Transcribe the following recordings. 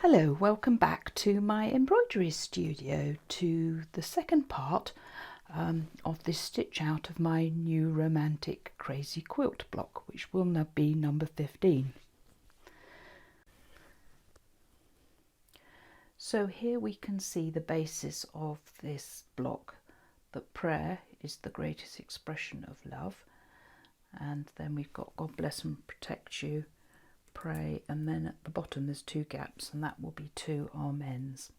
Hello, welcome back to my embroidery studio, to the second part of this stitch out of my new Romantic Crazy Quilt block, which will now be number 15. So here we can see the basis of this block, that prayer is the greatest expression of love, and then we've got God bless and protect you, pray, and then at the bottom there's two gaps, and that will be two amens.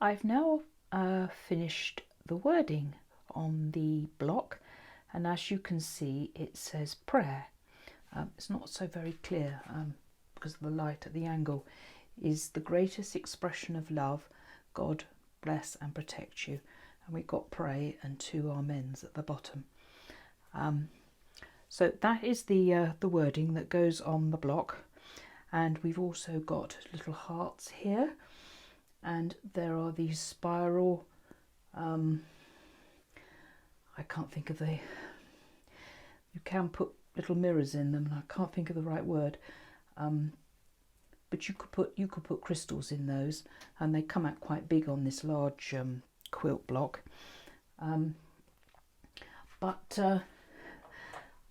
I've now finished the wording on the block, and as you can see it says prayer. It's not so very clear because of the light at the angle. Is the greatest expression of love, God bless and protect you, and we've got pray and two amens at the bottom. So that is the wording that goes on the block, and we've also got little hearts here, and there are these spiral, I can't think of you can put little mirrors in them, and I can't think of the right word, but you could put crystals in those, and they come out quite big on this large quilt block.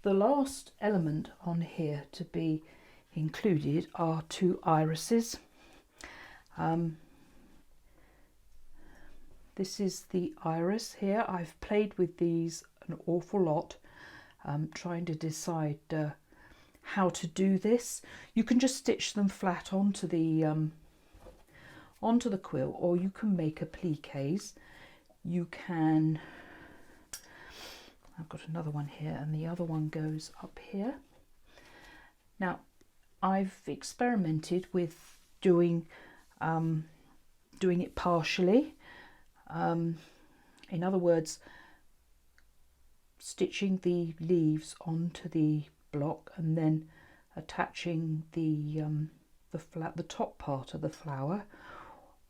The last element on here to be included are two irises. This is the iris here. I've played with these an awful lot, trying to decide how to do this. You can just stitch them flat onto the quilt, or you can make appliques. You can, I've got another one here, and the other one goes up here. Now I've experimented with doing it partially. In other words, stitching the leaves onto the block and then attaching the top part of the flower.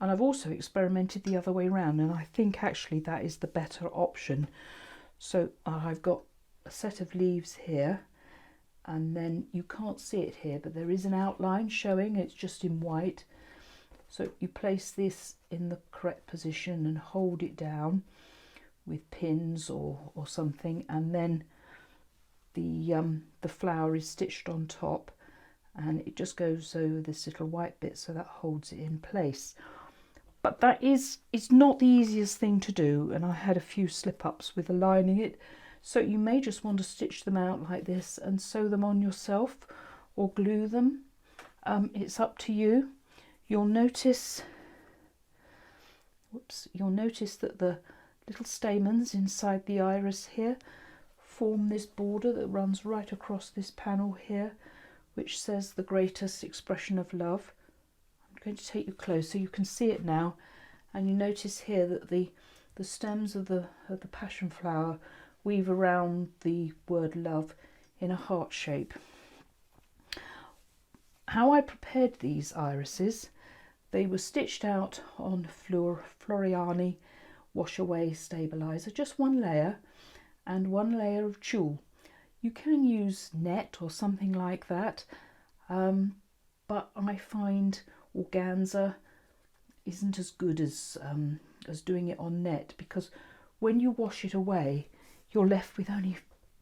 And I've also experimented the other way around, and I think actually that is the better option. So I've got a set of leaves here, and then you can't see it here, but there is an outline showing, it's just in white. So you place this in the correct position and hold it down with pins or something, and then the flower is stitched on top, and it just goes over this little white bit, so that holds it in place. But it's not the easiest thing to do, and I had a few slip-ups with aligning it, so you may just want to stitch them out like this and sew them on yourself or glue them. It's up to you. You'll notice that the little stamens inside the iris here form this border that runs right across this panel here, which says the greatest expression of love. I'm going to take you close so you can see it now, and you notice here that the stems of the passion flower weave around the word love in a heart shape. How I prepared these irises: they were stitched out on Floriani wash away stabiliser, just one layer, and one layer of tulle. You can use net or something like that, but I find organza isn't as good as doing it on net, because when you wash it away you're left with only,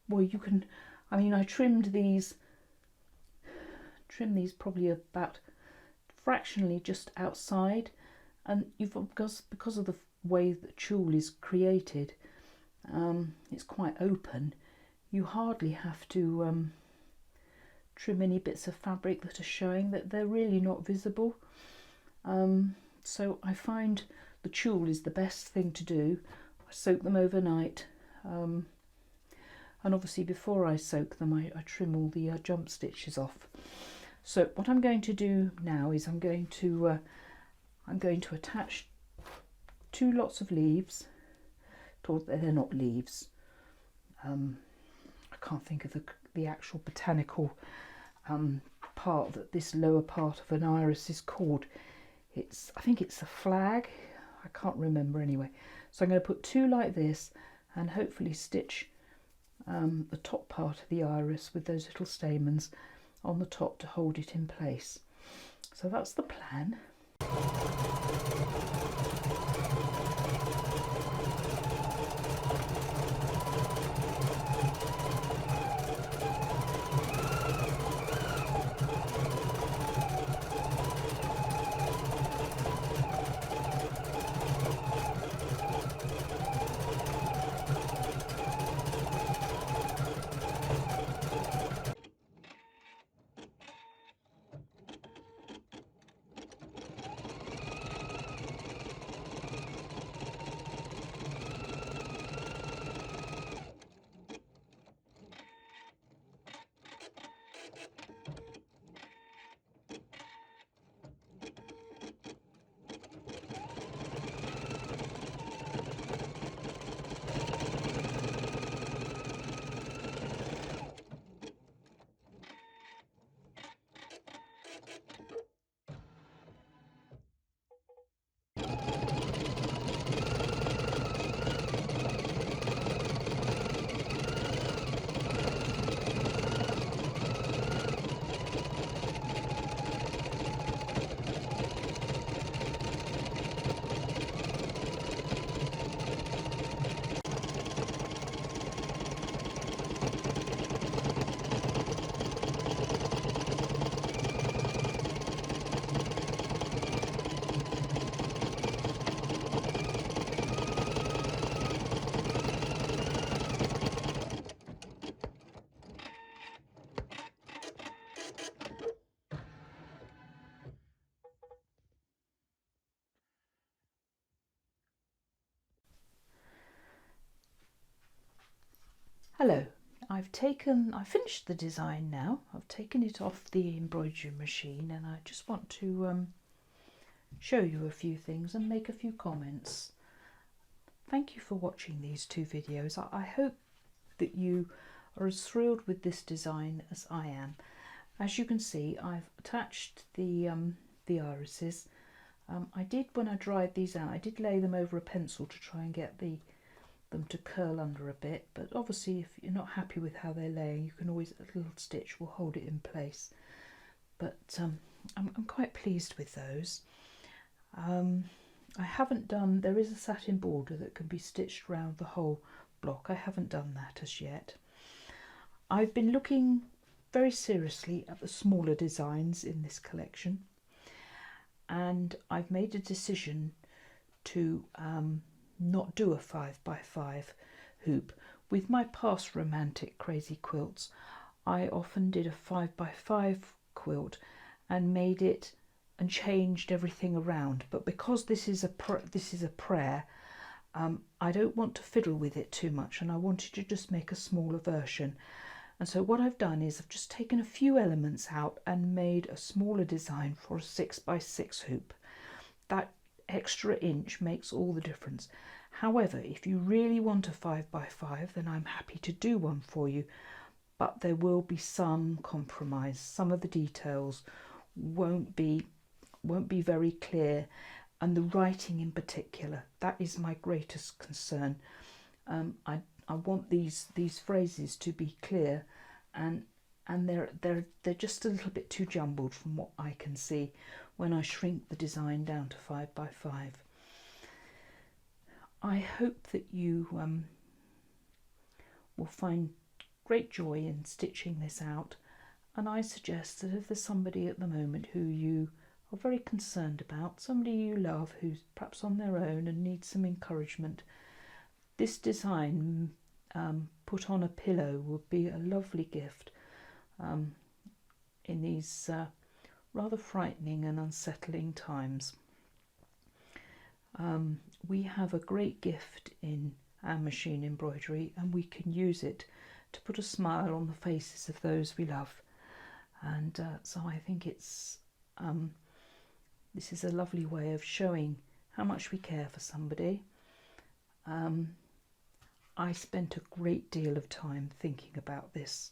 well, you can, I mean, I trimmed these probably about fractionally just outside, and because of the way that tulle is created, it's quite open. You hardly have to trim any bits of fabric that are showing, that they're really not visible. So I find the tulle is the best thing to do. I soak them overnight, and obviously before I soak them I trim all the jump stitches off. So what I'm going to do now is I'm going to attach two lots of leaves. They're not leaves. I can't think of the actual botanical part that this lower part of an iris is called. I think it's a flag. I can't remember anyway. So I'm going to put two like this and hopefully stitch the top part of the iris with those little stamens, on the top to hold it in place. So that's the plan. Hello, I've finished the design now. I've taken it off the embroidery machine, and I just want to show you a few things and make a few comments. Thank you for watching these two videos. I hope that you are as thrilled with this design as I am. As you can see, I've attached the irises. I did, when I dried these out, I did lay them over a pencil to try and get them to curl under a bit, but obviously if you're not happy with how they're laying, you can always, a little stitch will hold it in place. But I'm quite pleased with those. I haven't done, there is a satin border that can be stitched around the whole block. I haven't done that as yet. I've been looking very seriously at the smaller designs in this collection, and I've made a decision to not do a 5x5 hoop. With my past Romantic Crazy Quilts, I often did a 5x5 quilt and made it and changed everything around, but because this is a prayer, I don't want to fiddle with it too much, and I wanted to just make a smaller version. And so what I've done is I've just taken a few elements out and made a smaller design for a 6x6 hoop. That extra inch makes all the difference. However, if you really want a 5x5, then I'm happy to do one for you, but there will be some compromise. Some of the details won't be very clear, and the writing in particular, that is my greatest concern. I want these phrases to be clear, and they're just a little bit too jumbled from what I can see when I shrink the design down to 5x5. I hope that you will find great joy in stitching this out, and I suggest that if there's somebody at the moment who you are very concerned about, somebody you love who's perhaps on their own and needs some encouragement, this design put on a pillow would be a lovely gift in these rather frightening and unsettling times. We have a great gift in our machine embroidery, and we can use it to put a smile on the faces of those we love. And so I think it's this is a lovely way of showing how much we care for somebody. I spent a great deal of time thinking about this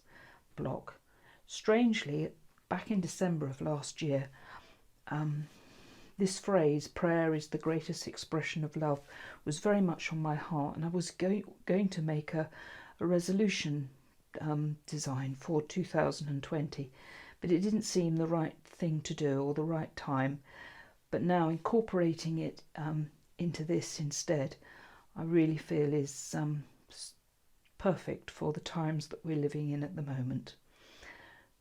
block. Strangely, back in December of last year, this phrase, prayer is the greatest expression of love, was very much on my heart, and I was going to make a resolution design for 2020, but it didn't seem the right thing to do or the right time. But now incorporating it into this instead, I really feel is perfect for the times that we're living in at the moment.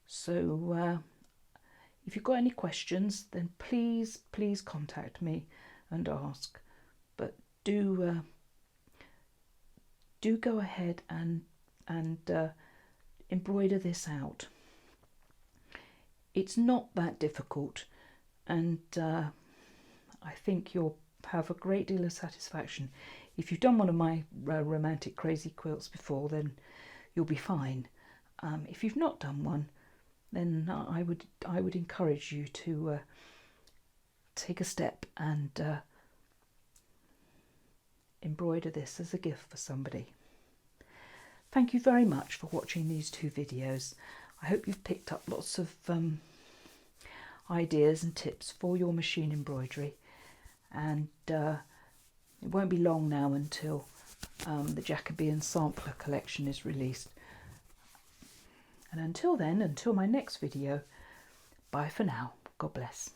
So if you've got any questions, then please contact me and ask. But do go ahead and embroider this out. It's not that difficult, and I think you'll have a great deal of satisfaction. If you've done one of my Romantic Crazy Quilts before, then you'll be fine. If you've not done one, then I would encourage you to take a step and embroider this as a gift for somebody. Thank you very much for watching these 2 videos. I hope you've picked up lots of ideas and tips for your machine embroidery, and it won't be long now until the Jacobean Sampler collection is released. And until then, until my next video, bye for now. God bless.